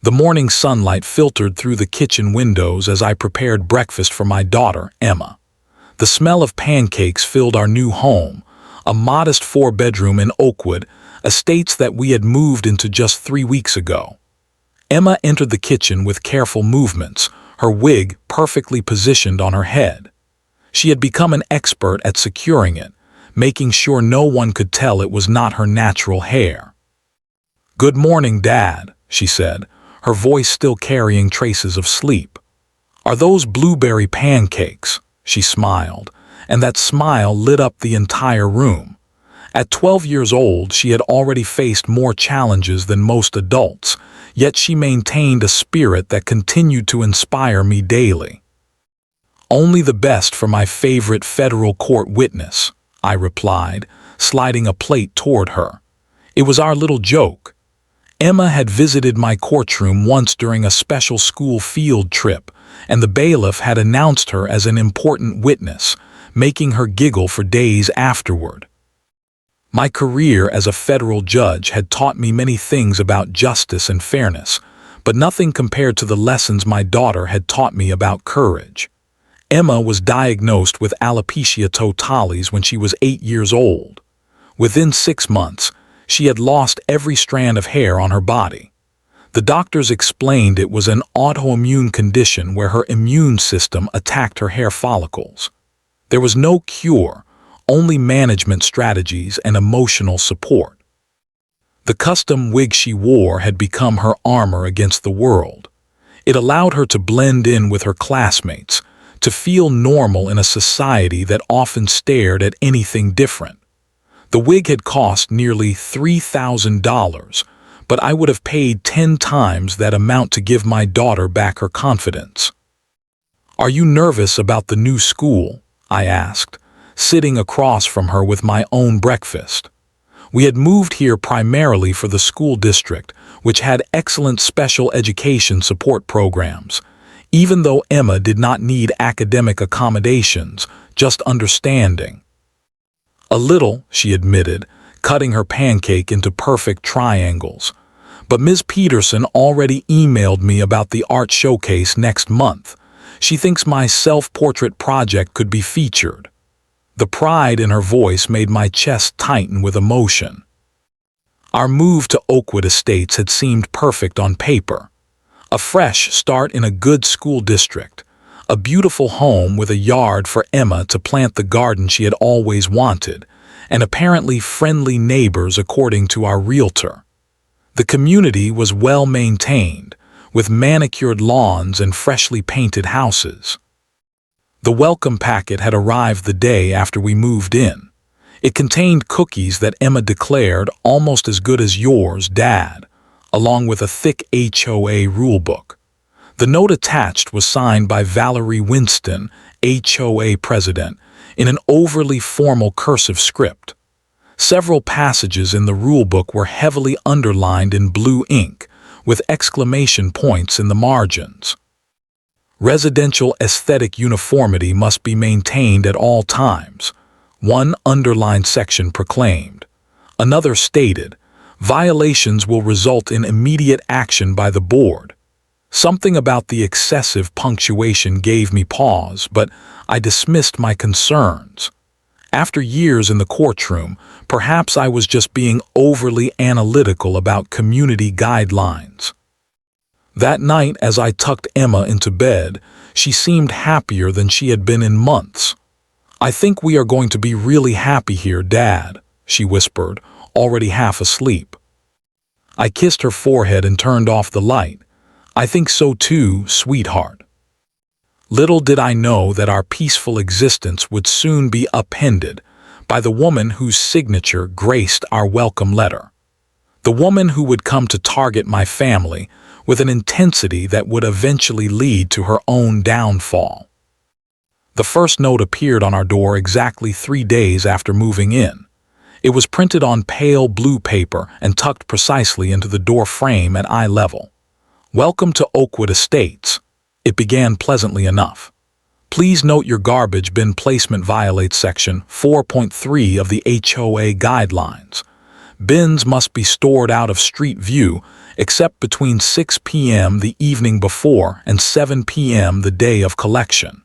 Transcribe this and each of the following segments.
The morning sunlight filtered through the kitchen windows as I prepared breakfast for my daughter, Emma. The smell of pancakes filled our new home, a modest 4-bedroom in Oakwood, estates that we had moved into just 3 weeks ago. Emma entered the kitchen with careful movements, her wig perfectly positioned on her head. She had become an expert at securing it, making sure no one could tell it was not her natural hair. "Good morning, Dad," she said, her voice still carrying traces of sleep. "Are those blueberry pancakes?" She smiled, and that smile lit up the entire room. At 12 years old, she had already faced more challenges than most adults, yet she maintained a spirit that continued to inspire me daily. "Only the best for my favorite federal court witness," I replied, sliding a plate toward her. It was our little joke. Emma had visited my courtroom once during a special school field trip, and the bailiff had announced her as an important witness, making her giggle for days afterward. My career as a federal judge had taught me many things about justice and fairness, but nothing compared to the lessons my daughter had taught me about courage. Emma was diagnosed with alopecia totalis when she was 8 years old. Within 6 months, she had lost every strand of hair on her body. The doctors explained it was an autoimmune condition where her immune system attacked her hair follicles. There was no cure, only management strategies and emotional support. The custom wig she wore had become her armor against the world. It allowed her to blend in with her classmates, to feel normal in a society that often stared at anything different. The wig had cost nearly $3,000, but I would have paid 10 times that amount to give my daughter back her confidence. "Are you nervous about the new school?" I asked, sitting across from her with my own breakfast. We had moved here primarily for the school district, which had excellent special education support programs. Even though Emma did not need academic accommodations, just understanding. "A little," she admitted, cutting her pancake into perfect triangles. "But Ms. Peterson already emailed me about the art showcase next month. She thinks my self-portrait project could be featured." The pride in her voice made my chest tighten with emotion. Our move to Oakwood Estates had seemed perfect on paper. A fresh start in a good school district, a beautiful home with a yard for Emma to plant the garden she had always wanted, and apparently friendly neighbors according to our realtor. The community was well maintained, with manicured lawns and freshly painted houses. The welcome packet had arrived the day after we moved in. It contained cookies that Emma declared almost as good as yours, Dad, along with a thick HOA rulebook. The note attached was signed by Valerie Winston, HOA president, in an overly formal cursive script. Several passages in the rulebook were heavily underlined in blue ink, with exclamation points in the margins. Residential aesthetic uniformity must be maintained at all times, one underlined section proclaimed. Another stated, violations will result in immediate action by the board. Something about the excessive punctuation gave me pause, but I dismissed my concerns. After years in the courtroom, perhaps I was just being overly analytical about community guidelines. That night, as I tucked Emma into bed, she seemed happier than she had been in months. "I think we are going to be really happy here, Dad," she whispered, already half asleep. I kissed her forehead and turned off the light. "I think so too, sweetheart." Little did I know that our peaceful existence would soon be upended by the woman whose signature graced our welcome letter. The woman who would come to target my family with an intensity that would eventually lead to her own downfall. The first note appeared on our door exactly 3 days after moving in. It was printed on pale blue paper and tucked precisely into the door frame at eye level. "Welcome to Oakwood Estates." It began pleasantly enough. "Please note your garbage bin placement violates Section 4.3 of the HOA guidelines. Bins must be stored out of street view, except between 6 p.m. the evening before and 7 p.m. the day of collection.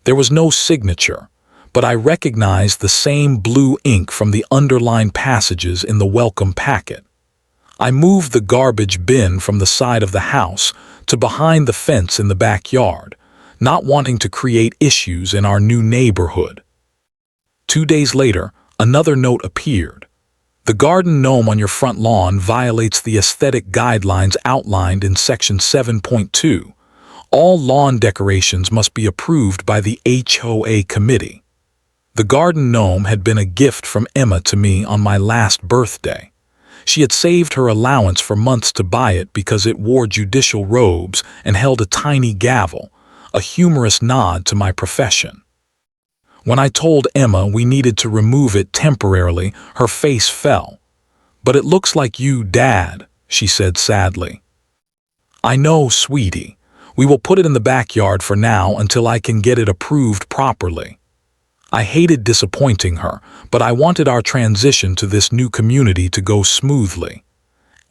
There was no signature, but I recognized the same blue ink from the underlined passages in the welcome packet. I moved the garbage bin from the side of the house to behind the fence in the backyard, not wanting to create issues in our new neighborhood. 2 days later, another note appeared. The garden gnome on your front lawn violates the aesthetic guidelines outlined in Section 7.2. All lawn decorations must be approved by the HOA committee. The garden gnome had been a gift from Emma to me on my last birthday. She had saved her allowance for months to buy it because it wore judicial robes and held a tiny gavel, a humorous nod to my profession. When I told Emma we needed to remove it temporarily, her face fell. "But it looks like you, Dad," she said sadly. "I know, sweetie. We will put it in the backyard for now until I can get it approved properly." I hated disappointing her, but I wanted our transition to this new community to go smoothly.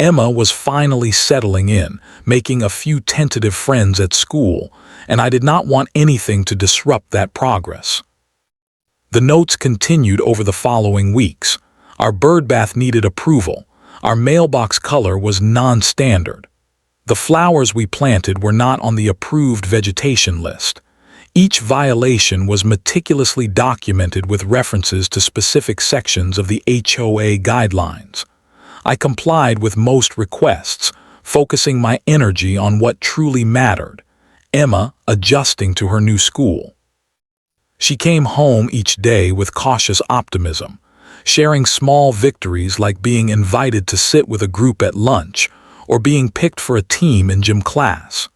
Emma was finally settling in, making a few tentative friends at school, and I did not want anything to disrupt that progress. The notes continued over the following weeks. Our birdbath needed approval. Our mailbox color was non-standard. The flowers we planted were not on the approved vegetation list. Each violation was meticulously documented with references to specific sections of the HOA guidelines. I complied with most requests, focusing my energy on what truly mattered: Emma adjusting to her new school. She came home each day with cautious optimism, sharing small victories like being invited to sit with a group at lunch or being picked for a team in gym class.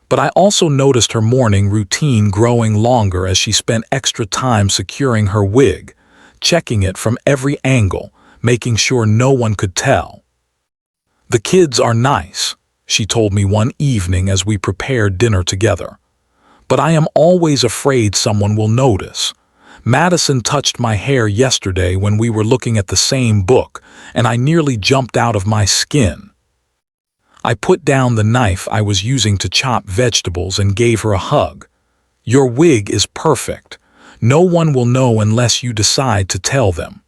But I also noticed her morning routine growing longer as she spent extra time securing her wig, checking it from every angle, making sure no one could tell. "The kids are nice," she told me one evening as we prepared dinner together. "But I am always afraid someone will notice. Madison touched my hair yesterday when we were looking at the same book, and I nearly jumped out of my skin." I put down the knife I was using to chop vegetables and gave her a hug. "Your wig is perfect. No one will know unless you decide to tell them."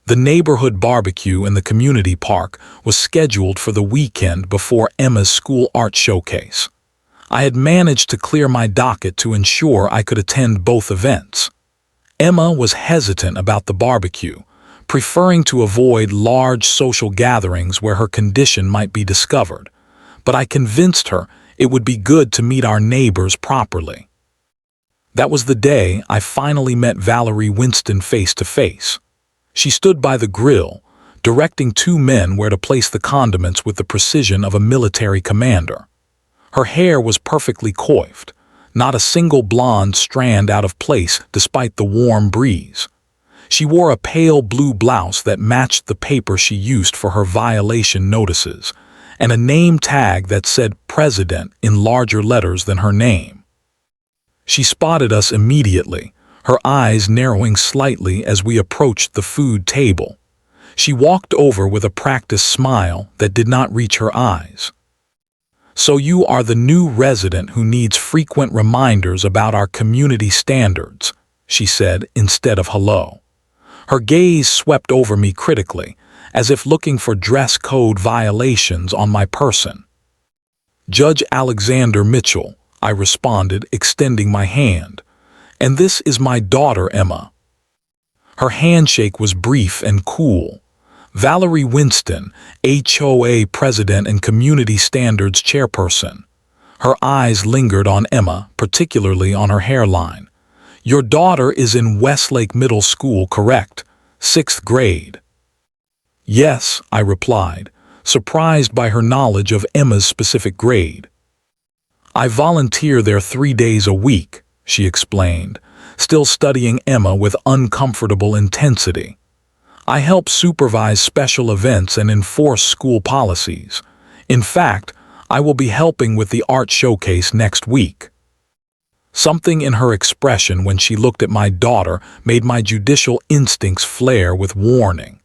The neighborhood barbecue in the community park was scheduled for the weekend before Emma's school art showcase. I had managed to clear my docket to ensure I could attend both events. Emma was hesitant about the barbecue, preferring to avoid large social gatherings where her condition might be discovered, but I convinced her it would be good to meet our neighbors properly. That was the day I finally met Valerie Winston face to face. She stood by the grill, directing two men where to place the condiments with the precision of a military commander. Her hair was perfectly coiffed, not a single blonde strand out of place despite the warm breeze. She wore a pale blue blouse that matched the paper she used for her violation notices, and a name tag that said President in larger letters than her name. She spotted us immediately, her eyes narrowing slightly as we approached the food table. She walked over with a practiced smile that did not reach her eyes. "So you are the new resident who needs frequent reminders about our community standards," she said instead of hello. Her gaze swept over me critically, as if looking for dress code violations on my person. "Judge Alexander Mitchell," I responded, extending my hand. "And this is my daughter, Emma." Her handshake was brief and cool. "Valerie Winston, HOA President and Community Standards Chairperson." Her eyes lingered on Emma, particularly on her hairline. "Your daughter is in Westlake Middle School, correct? 6th grade." "Yes," I replied, surprised by her knowledge of Emma's specific grade. "I volunteer there 3 days a week," she explained, still studying Emma with uncomfortable intensity. "I help supervise special events and enforce school policies. In fact, I will be helping with the art showcase next week." Something in her expression when she looked at my daughter made my judicial instincts flare with warning.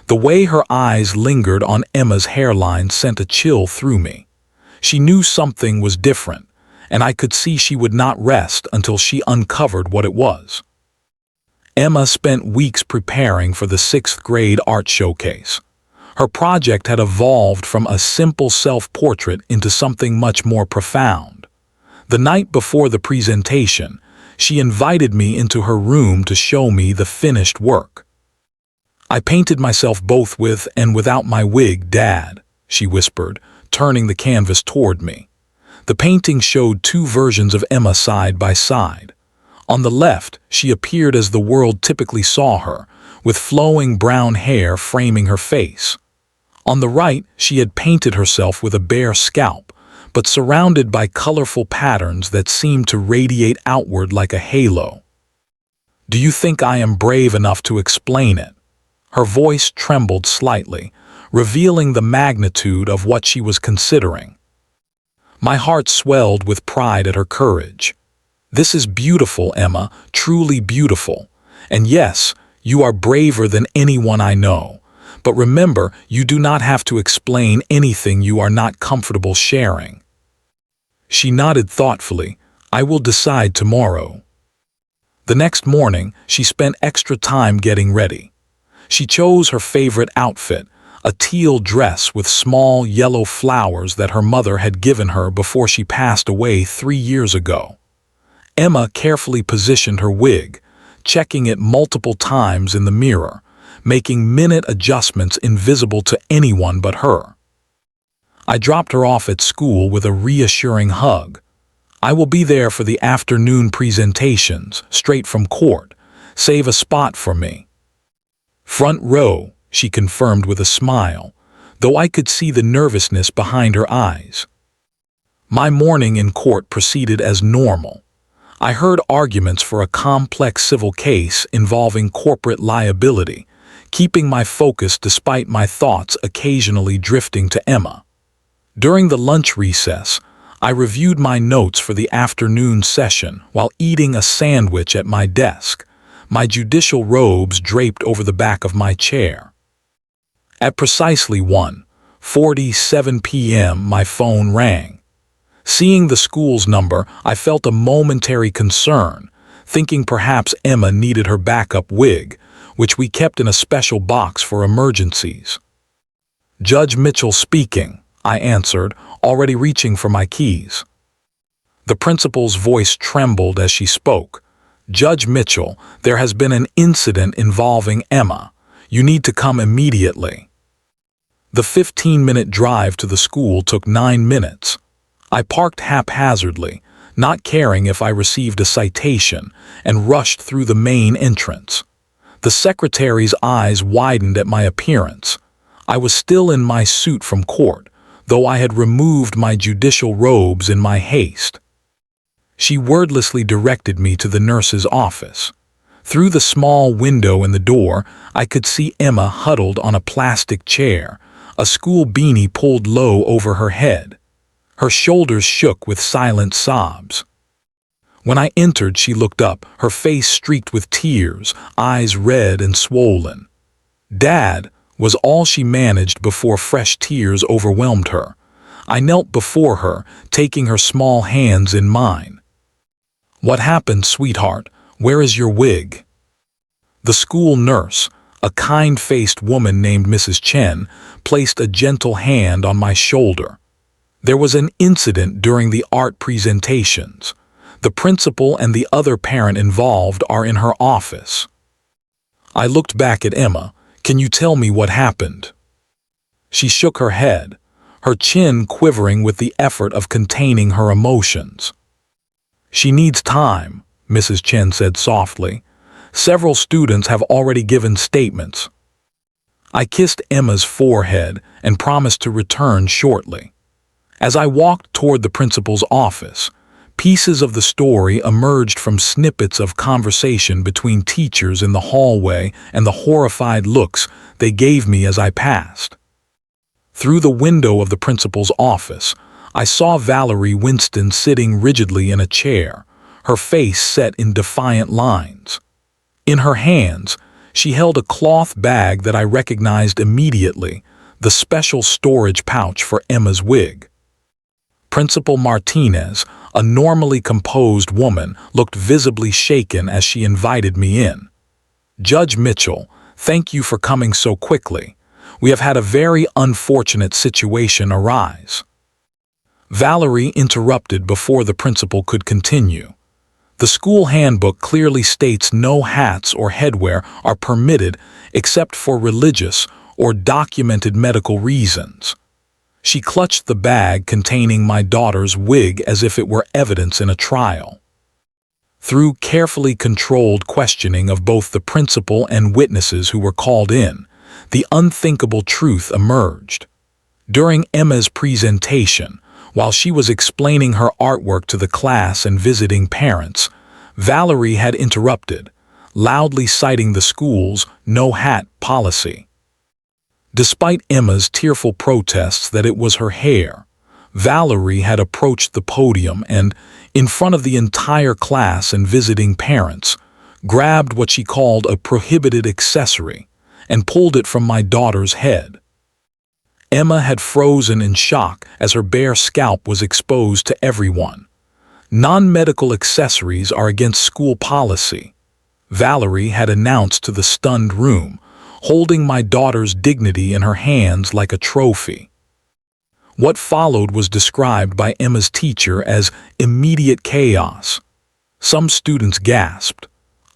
The way her eyes lingered on Emma's hairline sent a chill through me. She knew something was different, and I could see she would not rest until she uncovered what it was. Emma spent weeks preparing for the 6th grade art showcase. Her project had evolved from a simple self-portrait into something much more profound. The night before the presentation, she invited me into her room to show me the finished work. "I painted myself both with and without my wig, Dad," she whispered, turning the canvas toward me. The painting showed 2 versions of Emma side by side. On the left, she appeared as the world typically saw her, with flowing brown hair framing her face. On the right, she had painted herself with a bare scalp, but surrounded by colorful patterns that seemed to radiate outward like a halo. "Do you think I am brave enough to explain it?" Her voice trembled slightly, revealing the magnitude of what she was considering. My heart swelled with pride at her courage. "This is beautiful, Emma, truly beautiful. And yes, you are braver than anyone I know. But remember, you do not have to explain anything you are not comfortable sharing." She nodded thoughtfully. "I will decide tomorrow." The next morning, she spent extra time getting ready. She chose her favorite outfit, a teal dress with small yellow flowers that her mother had given her before she passed away 3 years ago. Emma carefully positioned her wig, checking it multiple times in the mirror, making minute adjustments invisible to anyone but her. I dropped her off at school with a reassuring hug. "I will be there for the afternoon presentations, straight from court. Save a spot for me." "Front row," she confirmed with a smile, though I could see the nervousness behind her eyes. My morning in court proceeded as normal. I heard arguments for a complex civil case involving corporate liability, keeping my focus despite my thoughts occasionally drifting to Emma. During the lunch recess, I reviewed my notes for the afternoon session while eating a sandwich at my desk, my judicial robes draped over the back of my chair. At precisely 1:47 p.m., my phone rang. Seeing the school's number, I felt a momentary concern, thinking perhaps Emma needed her backup wig, which we kept in a special box for emergencies. "Judge Mitchell speaking," I answered, already reaching for my keys. The principal's voice trembled as she spoke. "Judge Mitchell, there has been an incident involving Emma. You need to come immediately." The 15-minute drive to the school took 9 minutes. I parked haphazardly, not caring if I received a citation, and rushed through the main entrance. The secretary's eyes widened at my appearance. I was still in my suit from court, though I had removed my judicial robes in my haste. She wordlessly directed me to the nurse's office. Through the small window in the door, I could see Emma huddled on a plastic chair, a school beanie pulled low over her head. Her shoulders shook with silent sobs. When I entered, she looked up, her face streaked with tears, eyes red and swollen. "Dad," was all she managed before fresh tears overwhelmed her. I knelt before her, taking her small hands in mine. "What happened, sweetheart? Where is your wig?" The school nurse, a kind-faced woman named Mrs. Chen, placed a gentle hand on my shoulder. "There was an incident during the art presentations. The principal and the other parent involved are in her office." I looked back at Emma. "Can you tell me what happened?" She shook her head, her chin quivering with the effort of containing her emotions. "She needs time," Mrs. Chen said softly. "Several students have already given statements." I kissed Emma's forehead and promised to return shortly. As I walked toward the principal's office, pieces of the story emerged from snippets of conversation between teachers in the hallway and the horrified looks they gave me as I passed. Through the window of the principal's office, I saw Valerie Winston sitting rigidly in a chair, her face set in defiant lines. In her hands, She held a cloth bag that I recognized immediately, the special storage pouch for Emma's wig. Principal Martinez, a normally composed woman, looked visibly shaken as she invited me in. "Judge Mitchell, thank you for coming so quickly. We have had a very unfortunate situation arise." Valerie interrupted before the principal could continue. "The school handbook clearly states no hats or headwear are permitted except for religious or documented medical reasons." She clutched the bag containing my daughter's wig as if it were evidence in a trial. Through carefully controlled questioning of both the principal and witnesses who were called in, the unthinkable truth emerged. During Emma's presentation, while she was explaining her artwork to the class and visiting parents, Valerie had interrupted, loudly citing the school's no hat policy. Despite Emma's tearful protests that it was her hair, Valerie had approached the podium and, in front of the entire class and visiting parents, grabbed what she called a prohibited accessory and pulled it from my daughter's head. Emma had frozen in shock as her bare scalp was exposed to everyone. "Non-medical accessories are against school policy," Valerie had announced to the stunned room, holding my daughter's dignity in her hands like a trophy. What followed was described by Emma's teacher as immediate chaos. Some students gasped.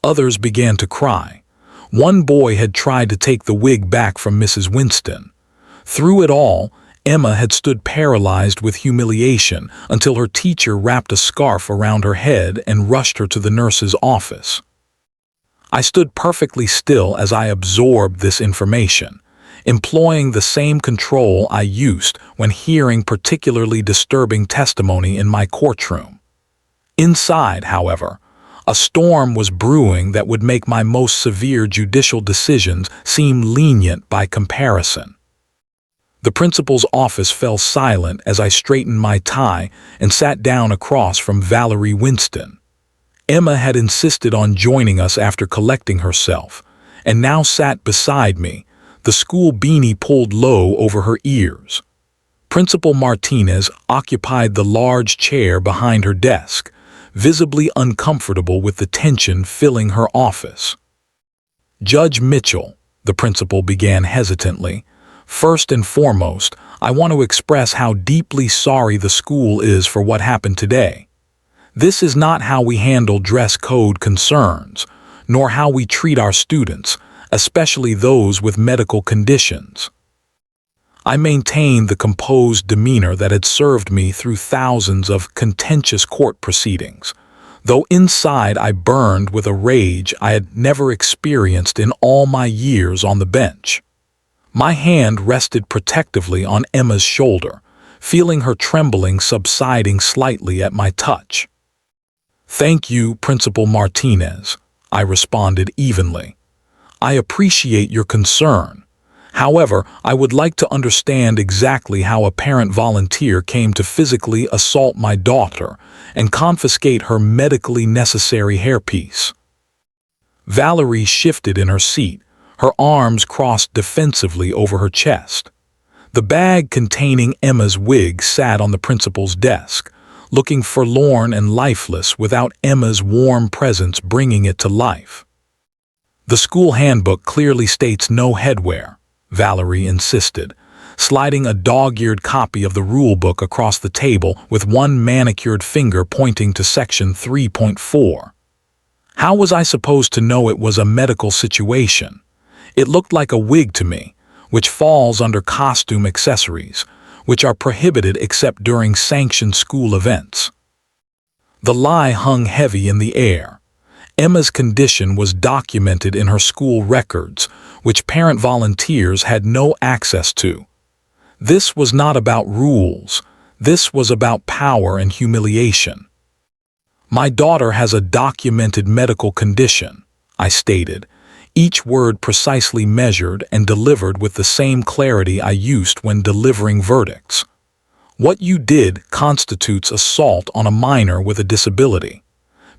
Others began to cry. One boy had tried to take the wig back from Mrs. Winston. Through it all, Emma had stood paralyzed with humiliation until her teacher wrapped a scarf around her head and rushed her to the nurse's office. I stood perfectly still as I absorbed this information, employing the same control I used when hearing particularly disturbing testimony in my courtroom. Inside, however, a storm was brewing that would make my most severe judicial decisions seem lenient by comparison. The principal's office fell silent as I straightened my tie and sat down across from Valerie Winston. Emma had insisted on joining us after collecting herself, and now sat beside me, the school beanie pulled low over her ears. Principal Martinez occupied the large chair behind her desk, visibly uncomfortable with the tension filling her office. "Judge Mitchell," the principal began hesitantly, "first and foremost, I want to express how deeply sorry the school is for what happened today. This is not how we handle dress code concerns, nor how we treat our students, especially those with medical conditions." I maintained the composed demeanor that had served me through thousands of contentious court proceedings, though inside I burned with a rage I had never experienced in all my years on the bench. My hand rested protectively on Emma's shoulder, feeling her trembling subsiding slightly at my touch. "Thank you, Principal Martinez," I responded evenly. "I appreciate your concern. However, I would like to understand exactly how a parent volunteer came to physically assault my daughter and confiscate her medically necessary hairpiece." Valerie shifted in her seat, her arms crossed defensively over her chest. The bag containing Emma's wig sat on the principal's desk, looking forlorn and lifeless without Emma's warm presence bringing it to life. "The school handbook clearly states no headwear," Valerie insisted, sliding a dog-eared copy of the rulebook across the table with one manicured finger pointing to section 3.4. How was I supposed to know it was a medical situation? It looked like a wig to me, which falls under costume accessories, which are prohibited except during sanctioned school events. The lie hung heavy in the air. Emma's condition was documented in her school records, which parent volunteers had no access to. This was not about rules. This was about power and humiliation. "My daughter has a documented medical condition," I stated, each word precisely measured and delivered with the same clarity I used when delivering verdicts. "What you did constitutes assault on a minor with a disability.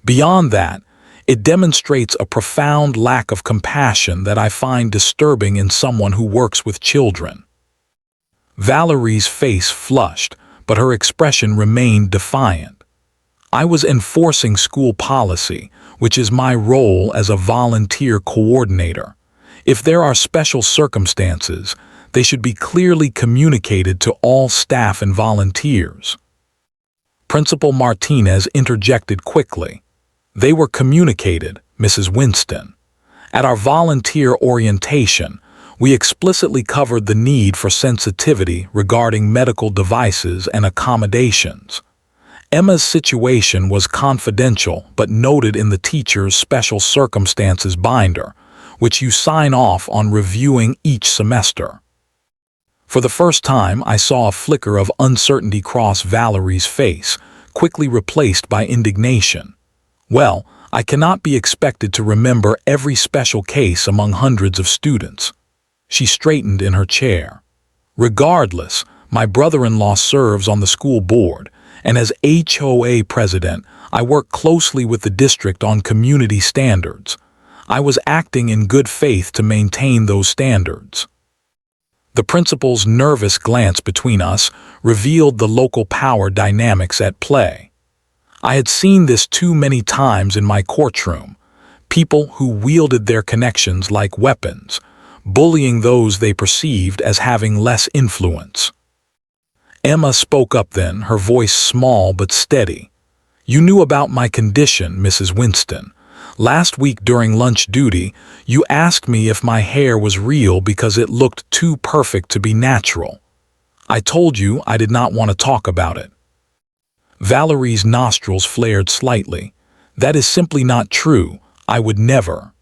Beyond that, It demonstrates a profound lack of compassion that I find disturbing in someone who works with children." Valerie's face flushed, but her expression remained defiant. "I was enforcing school policy, which is my role as a volunteer coordinator. If there are special circumstances, they should be clearly communicated to all staff and volunteers." Principal Martinez interjected quickly. "They were communicated, Mrs. Winston. At our volunteer orientation, we explicitly covered the need for sensitivity regarding medical devices and accommodations. Emma's situation was confidential but noted in the teacher's special circumstances binder, which you sign off on reviewing each semester." For the first time, I saw a flicker of uncertainty cross Valerie's face, quickly replaced by indignation. "Well, I cannot be expected to remember every special case among hundreds of students." She straightened in her chair. "Regardless, my brother-in-law serves on the school board, and as HOA president, I work closely with the district on community standards. I was acting in good faith to maintain those standards." The principal's nervous glance between us revealed the local power dynamics at play. I had seen this too many times in my courtroom, people who wielded their connections like weapons, bullying those they perceived as having less influence. Emma spoke up then, her voice small but steady. "You knew about my condition, Mrs. Winston. Last week during lunch duty, you asked me if my hair was real because it looked too perfect to be natural. I told you I did not want to talk about it." Valerie's nostrils flared slightly. "That is simply not true. I would never."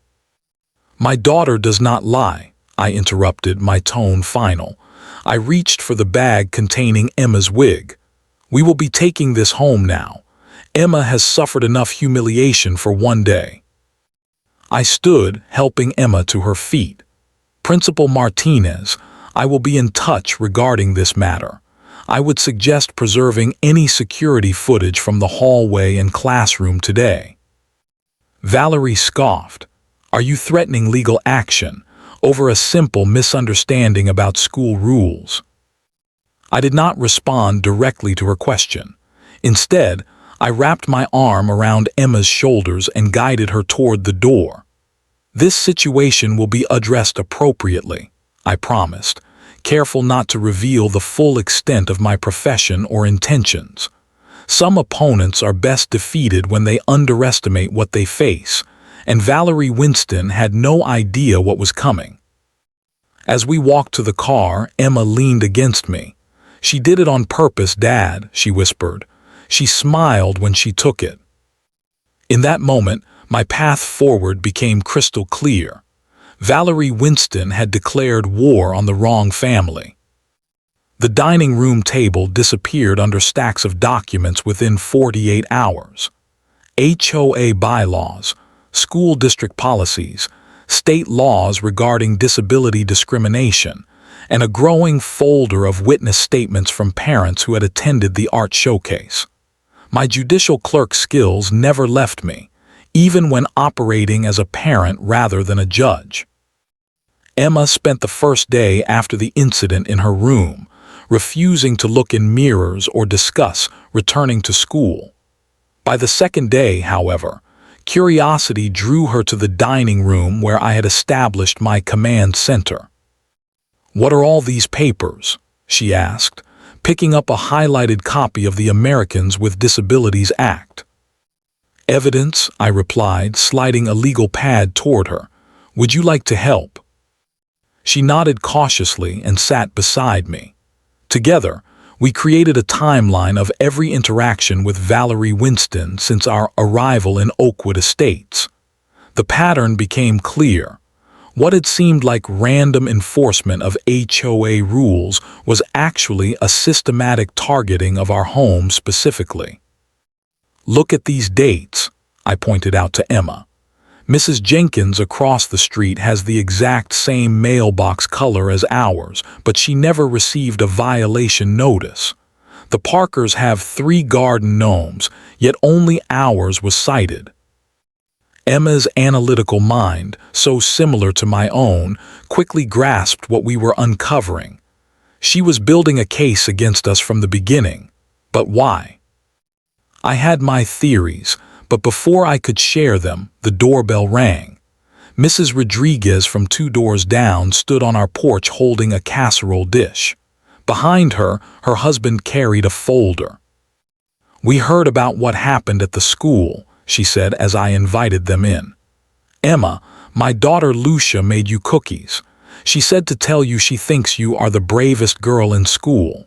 "My daughter does not lie," I interrupted, my tone final. I reached for the bag containing Emma's wig. "We will be taking this home now. Emma has suffered enough humiliation for one day." I stood, helping Emma to her feet. "Principal Martinez, I will be in touch regarding this matter. I would suggest preserving any security footage from the hallway and classroom today." Valerie scoffed. "Are you threatening legal action over a simple misunderstanding about school rules?" I did not respond directly to her question. Instead, I wrapped my arm around Emma's shoulders and guided her toward the door. "This situation will be addressed appropriately," I promised, careful not to reveal the full extent of my profession or intentions. Some opponents are best defeated when they underestimate what they face, and Valerie Winston had no idea what was coming. As we walked to the car, Emma leaned against me. "She did it on purpose, Dad," she whispered. She smiled when she took it. In that moment, my path forward became crystal clear. Valerie Winston had declared war on the wrong family. The dining room table disappeared under stacks of documents within 48 hours. HOA bylaws, school district policies, state laws regarding disability discrimination, and a growing folder of witness statements from parents who had attended the art showcase. My judicial clerk skills never left me, even when operating as a parent rather than a judge. Emma spent the first day after the incident in her room, refusing to look in mirrors or discuss returning to school. By the second day, however, curiosity drew her to the dining room where I had established my command center. "What are all these papers?" she asked, picking up a highlighted copy of the Americans with Disabilities Act. "Evidence," I replied, sliding a legal pad toward her. "Would you like to help?" She nodded cautiously and sat beside me. Together, we created a timeline of every interaction with Valerie Winston since our arrival in Oakwood Estates. The pattern became clear. What had seemed like random enforcement of HOA rules was actually a systematic targeting of our home specifically. "Look at these dates," I pointed out to Emma. "Mrs. Jenkins across the street has the exact same mailbox color as ours, but she never received a violation notice. The Parkers have 3 garden gnomes, yet only ours was cited." Emma's analytical mind, so similar to my own, quickly grasped what we were uncovering. She was building a case against us from the beginning. But why? I had my theories, but before I could share them, the doorbell rang. Mrs. Rodriguez from 2 doors down stood on our porch holding a casserole dish. Behind her, her husband carried a folder. "We heard about what happened at the school," she said as I invited them in. "Emma, my daughter Lucia made you cookies. She said to tell you she thinks you are the bravest girl in school."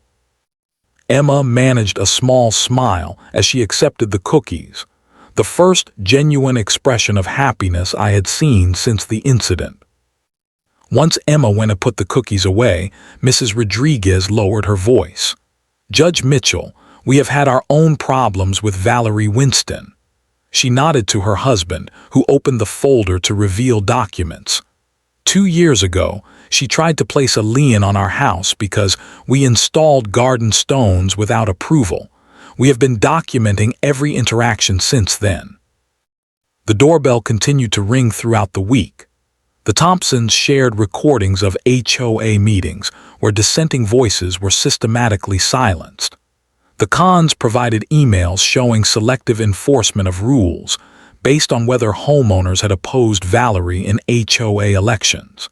Emma managed a small smile as she accepted the cookies, the first genuine expression of happiness I had seen since the incident. Once Emma went to put the cookies away, Mrs. Rodriguez lowered her voice. "Judge Mitchell, we have had our own problems with Valerie Winston." She nodded to her husband, who opened the folder to reveal documents. 2 years ago, she tried to place a lien on our house because we installed garden stones without approval. We have been documenting every interaction since then. The doorbell continued to ring throughout the week. The Thompsons shared recordings of HOA meetings where dissenting voices were systematically silenced. The Khans provided emails showing selective enforcement of rules based on whether homeowners had opposed Valerie in HOA elections.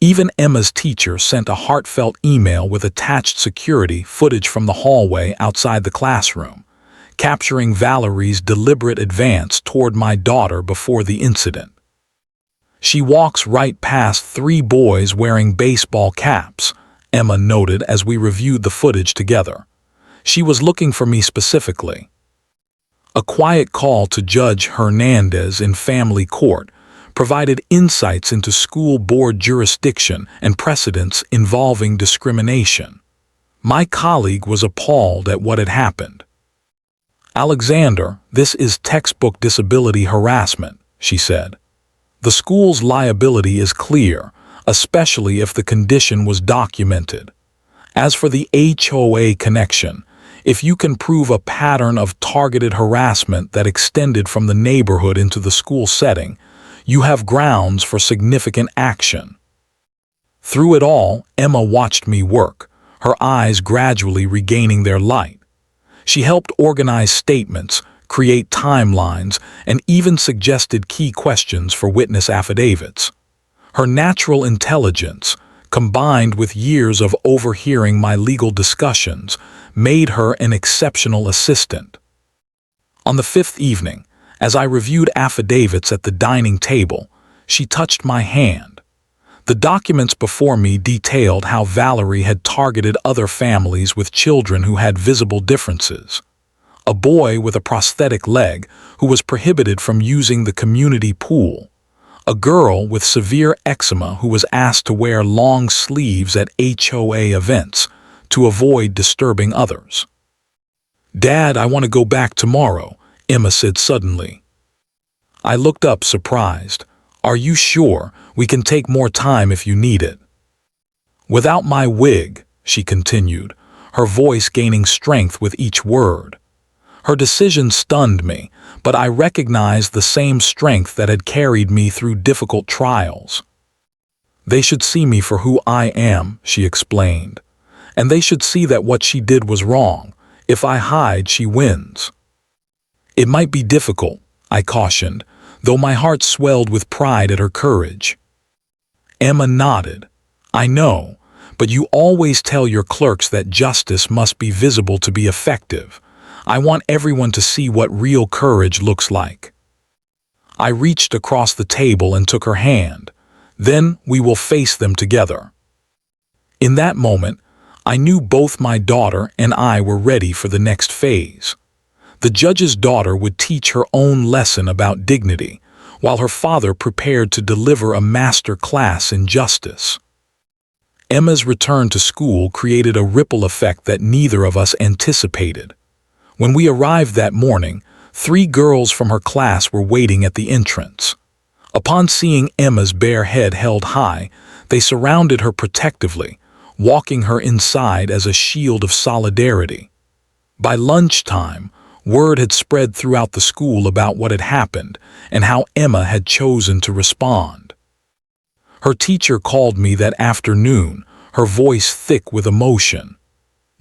Even Emma's teacher sent a heartfelt email with attached security footage from the hallway outside the classroom, capturing Valerie's deliberate advance toward my daughter before the incident. "She walks right past 3 boys wearing baseball caps," Emma noted as we reviewed the footage together. "She was looking for me specifically." A quiet call to Judge Hernandez in family court provided insights into school board jurisdiction and precedents involving discrimination. My colleague was appalled at what had happened. "Alexander, this is textbook disability harassment," she said. "The school's liability is clear, especially if the condition was documented. As for the HOA connection, if you can prove a pattern of targeted harassment that extended from the neighborhood into the school setting, you have grounds for significant action." Through it all, Emma watched me work, her eyes gradually regaining their light. She helped organize statements, create timelines, and even suggested key questions for witness affidavits. Her natural intelligence, combined with years of overhearing my legal discussions, made her an exceptional assistant. On the 5th evening, as I reviewed affidavits at the dining table, she touched my hand. The documents before me detailed how Valerie had targeted other families with children who had visible differences. A boy with a prosthetic leg who was prohibited from using the community pool. A girl with severe eczema who was asked to wear long sleeves at HOA events to avoid disturbing others. "Dad, I want to go back tomorrow," Emma said suddenly. I looked up surprised. "Are you sure? We can take more time if you need it." "Without my wig," she continued, her voice gaining strength with each word. Her decision stunned me, but I recognized the same strength that had carried me through difficult trials. "They should see me for who I am," she explained. "And they should see that what she did was wrong. If I hide, she wins." "It might be difficult," I cautioned, though my heart swelled with pride at her courage. Emma nodded. "I know, but you always tell your clerks that justice must be visible to be effective. I want everyone to see what real courage looks like." I reached across the table and took her hand. "Then we will face them together." In that moment, I knew both my daughter and I were ready for the next phase. The judge's daughter would teach her own lesson about dignity, while her father prepared to deliver a master class in justice. Emma's return to school created a ripple effect that neither of us anticipated. When we arrived that morning, 3 girls from her class were waiting at the entrance. Upon seeing Emma's bare head held high, they surrounded her protectively, walking her inside as a shield of solidarity. By lunchtime, Word had spread throughout the school about what had happened and how Emma had chosen to respond. Her teacher called me that afternoon, her voice thick with emotion.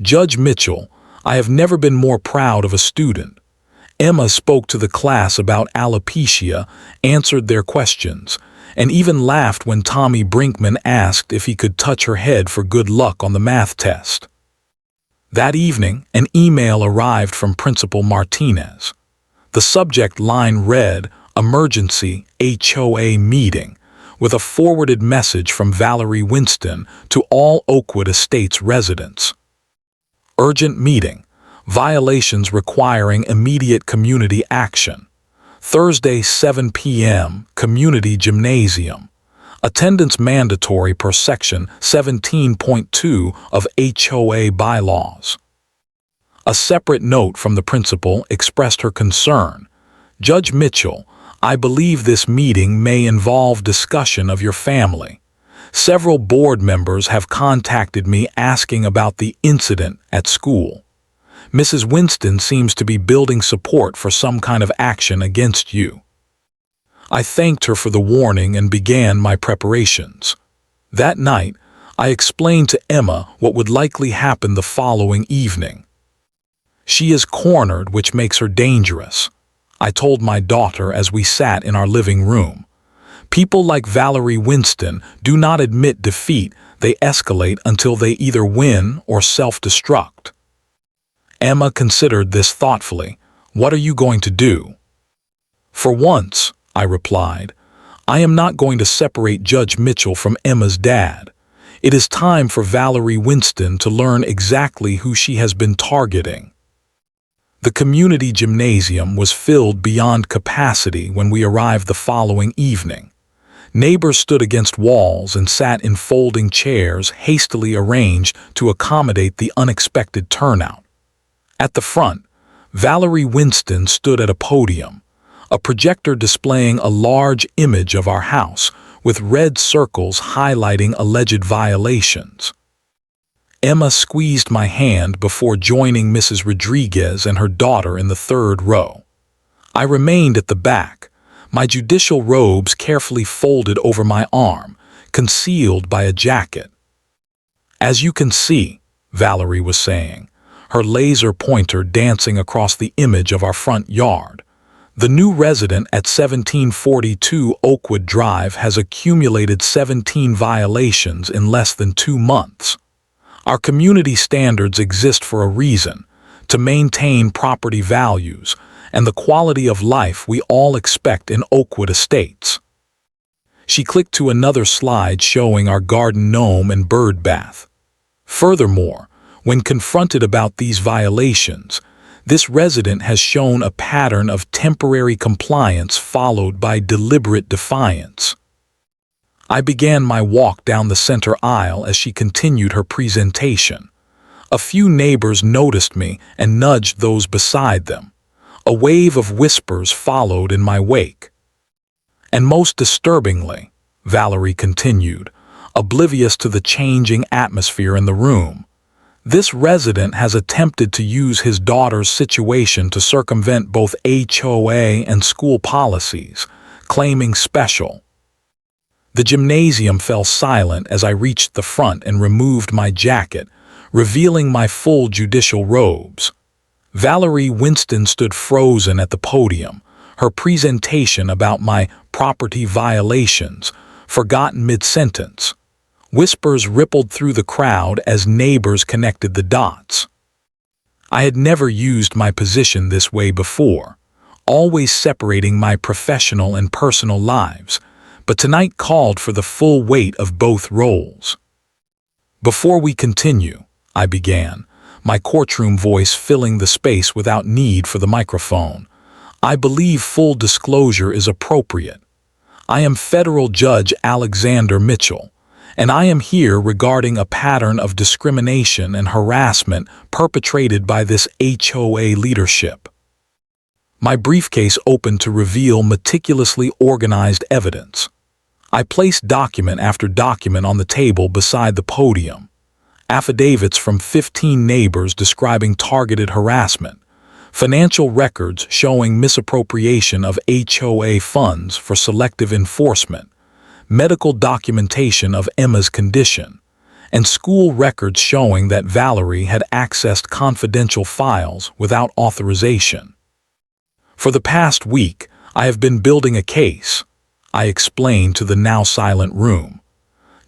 "Judge Mitchell, I have never been more proud of a student. Emma spoke to the class about alopecia, answered their questions, and even laughed when Tommy Brinkman asked if he could touch her head for good luck on the math test." That evening, an email arrived from Principal Martinez. The subject line read, "Emergency HOA Meeting," with a forwarded message from Valerie Winston to all Oakwood Estates residents. Urgent meeting. Violations requiring immediate community action. Thursday, 7 p.m., Community Gymnasium. Attendance mandatory per Section 17.2 of HOA bylaws. A separate note from the principal expressed her concern. "Judge Mitchell, I believe this meeting may involve discussion of your family. Several board members have contacted me asking about the incident at school. Mrs. Winston seems to be building support for some kind of action against you." I thanked her for the warning and began my preparations. That night, I explained to Emma what would likely happen the following evening. "She is cornered, which makes her dangerous," I told my daughter as we sat in our living room. "People like Valerie Winston do not admit defeat, they escalate until they either win or self-destruct." Emma considered this thoughtfully. "What are you going to do?" "For once," I replied, "I am not going to separate Judge Mitchell from Emma's dad. It is time for Valerie Winston to learn exactly who she has been targeting." The community gymnasium was filled beyond capacity when we arrived the following evening. Neighbors stood against walls and sat in folding chairs hastily arranged to accommodate the unexpected turnout. At the front, Valerie Winston stood at a podium, a projector displaying a large image of our house with red circles highlighting alleged violations. Emma squeezed my hand before joining Mrs. Rodriguez and her daughter in the third row. I remained at the back, my judicial robes carefully folded over my arm, concealed by a jacket. "As you can see," Valerie was saying, her laser pointer dancing across the image of our front yard, "the new resident at 1742 Oakwood Drive has accumulated 17 violations in less than 2 months. Our community standards exist for a reason, to maintain property values and the quality of life we all expect in Oakwood Estates." She clicked to another slide showing our garden gnome and bird bath. Furthermore, when confronted about these violations, this resident has shown a pattern of temporary compliance followed by deliberate defiance. I began my walk down the center aisle as she continued her presentation. A few neighbors noticed me and nudged those beside them. A wave of whispers followed in my wake. "And most disturbingly," Valerie continued, oblivious to the changing atmosphere in the room, "this resident has attempted to use his daughter's situation to circumvent both HOA and school policies, claiming special." The gymnasium fell silent as I reached the front and removed my jacket, revealing my full judicial robes. Valerie Winston stood frozen at the podium, her presentation about my property violations forgotten mid-sentence. Whispers rippled through the crowd as neighbors connected the dots. I had never used my position this way before, always separating my professional and personal lives, but tonight called for the full weight of both roles. "Before we continue," I began, my courtroom voice filling the space without need for the microphone, "I believe full disclosure is appropriate. I am Federal Judge Alexander Mitchell, and I am here regarding a pattern of discrimination and harassment perpetrated by this HOA leadership." My briefcase opened to reveal meticulously organized evidence. I placed document after document on the table beside the podium. Affidavits from 15 neighbors describing targeted harassment, financial records showing misappropriation of HOA funds for selective enforcement, medical documentation of Emma's condition, and school records showing that Valerie had accessed confidential files without authorization. For the past week, I have been building a case, I explained to the now silent room.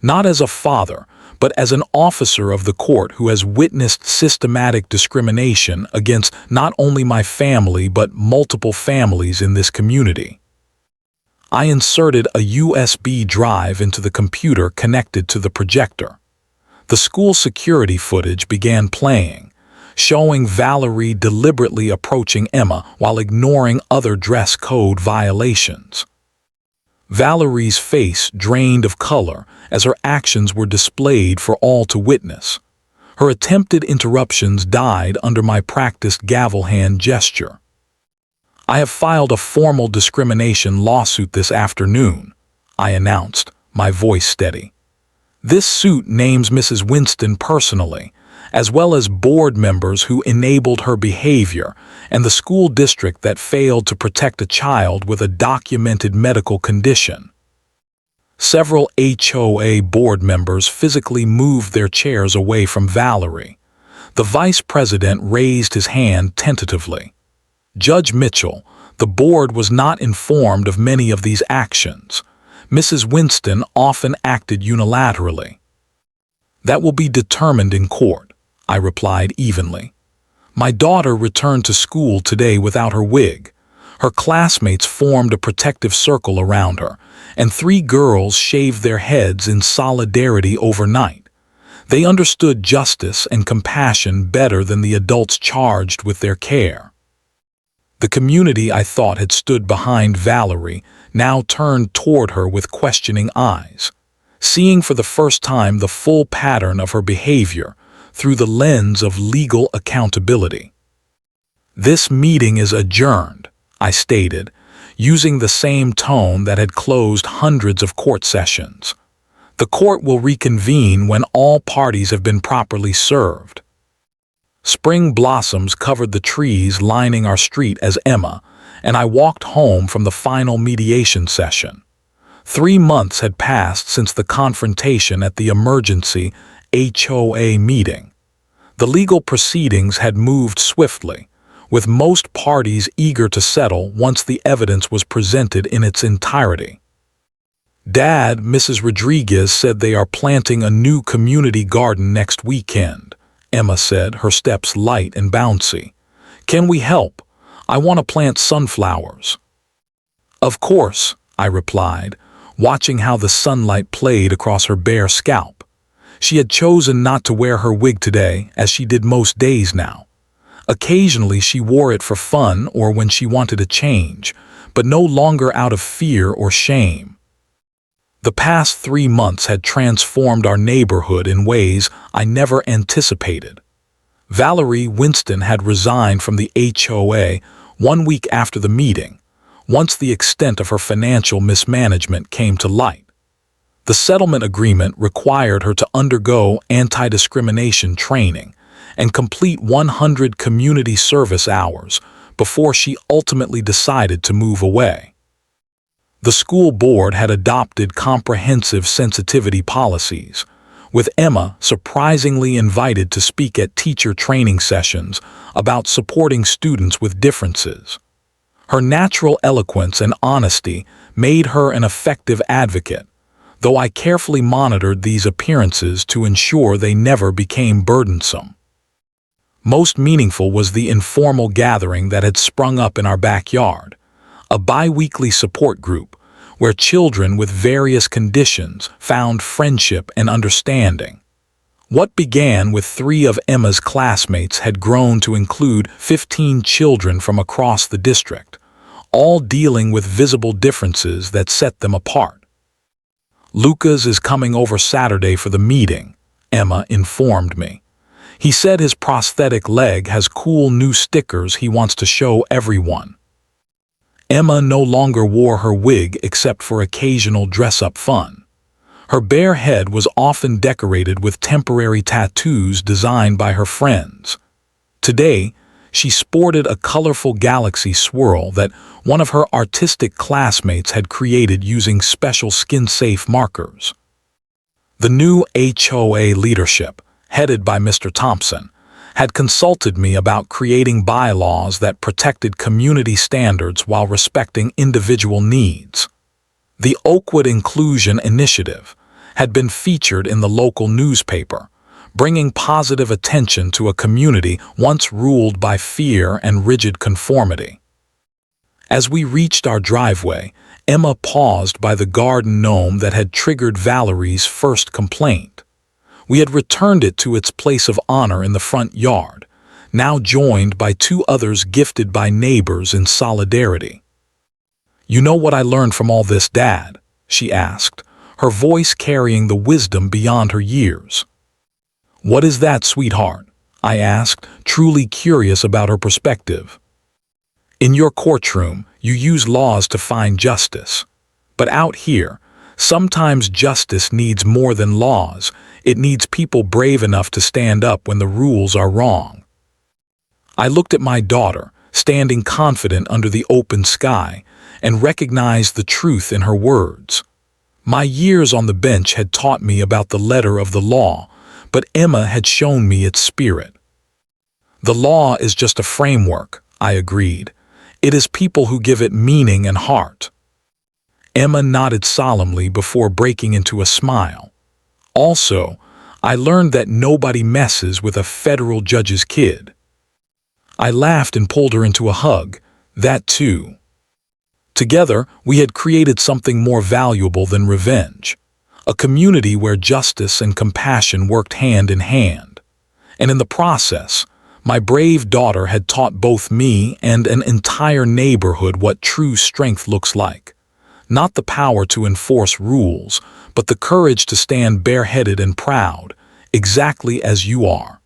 Not as a father, but as an officer of the court who has witnessed systematic discrimination against not only my family but multiple families in this community. I inserted a USB drive into the computer connected to the projector. The school security footage began playing, showing Valerie deliberately approaching Emma while ignoring other dress code violations. Valerie's face drained of color as her actions were displayed for all to witness. Her attempted interruptions died under my practiced gavel hand gesture. I have filed a formal discrimination lawsuit this afternoon, I announced, my voice steady. This suit names Mrs. Winston personally, as well as board members who enabled her behavior and the school district that failed to protect a child with a documented medical condition. Several HOA board members physically moved their chairs away from Valerie. The vice president raised his hand tentatively. Judge Mitchell, the board was not informed of many of these actions. Mrs. Winston often acted unilaterally. That will be determined in court, I replied evenly. My daughter returned to school today without her wig. Her classmates formed a protective circle around her, and 3 girls shaved their heads in solidarity overnight. They understood justice and compassion better than the adults charged with their care. The community I thought had stood behind Valerie now turned toward her with questioning eyes, seeing for the first time the full pattern of her behavior through the lens of legal accountability. This meeting is adjourned, I stated, using the same tone that had closed hundreds of court sessions. The court will reconvene when all parties have been properly served. Spring blossoms covered the trees lining our street as Emma and I walked home from the final mediation session. 3 months had passed since the confrontation at the emergency HOA meeting. The legal proceedings had moved swiftly, with most parties eager to settle once the evidence was presented in its entirety. Dad, Mrs. Rodriguez said they are planting a new community garden next weekend, Emma said, her steps light and bouncy. Can we help? I want to plant sunflowers. Of course, I replied, watching how the sunlight played across her bare scalp. She had chosen not to wear her wig today, as she did most days now. Occasionally she wore it for fun or when she wanted a change, but no longer out of fear or shame. The past 3 months had transformed our neighborhood in ways I never anticipated. Valerie Winston had resigned from the HOA 1 week after the meeting, once the extent of her financial mismanagement came to light. The settlement agreement required her to undergo anti-discrimination training and complete 100 community service hours before she ultimately decided to move away. The school board had adopted comprehensive sensitivity policies, with Emma surprisingly invited to speak at teacher training sessions about supporting students with differences. Her natural eloquence and honesty made her an effective advocate, though I carefully monitored these appearances to ensure they never became burdensome. Most meaningful was the informal gathering that had sprung up in our backyard, a bi-weekly support group where children with various conditions found friendship and understanding. What began with 3 of Emma's classmates had grown to include 15 children from across the district, all dealing with visible differences that set them apart. Lucas is coming over Saturday for the meeting, Emma informed me. He said his prosthetic leg has cool new stickers he wants to show everyone. Emma no longer wore her wig except for occasional dress-up fun. Her bare head was often decorated with temporary tattoos designed by her friends. Today, She sported a colorful galaxy swirl that one of her artistic classmates had created using special skin-safe markers. The new HOA leadership, headed by Mr. Thompson, had consulted me about creating bylaws that protected community standards while respecting individual needs. The Oakwood Inclusion Initiative had been featured in the local newspaper, bringing positive attention to a community once ruled by fear and rigid conformity. As we reached our driveway, Emma paused by the garden gnome that had triggered Valerie's first complaint. We had returned it to its place of honor in the front yard, now joined by two others gifted by neighbors in solidarity. "You know what I learned from all this, Dad?" she asked, her voice carrying the wisdom beyond her years. "What is that, sweetheart?" I asked, truly curious about her perspective. "In your courtroom, you use laws to find justice. But out here, sometimes justice needs more than laws. It needs people brave enough to stand up when the rules are wrong." I looked at my daughter, standing confident under the open sky, and recognized the truth in her words. My years on the bench had taught me about the letter of the law, but Emma had shown me its spirit. "The law is just a framework," I agreed. "It is people who give it meaning and heart." Emma nodded solemnly before breaking into a smile. "Also, I learned that nobody messes with a federal judge's kid." I laughed and pulled her into a hug. That too. Together, we had created something more valuable than revenge. A community where justice and compassion worked hand in hand. And in the process, my brave daughter had taught both me and an entire neighborhood what true strength looks like. Not the power to enforce rules, but the courage to stand bareheaded and proud, exactly as you are.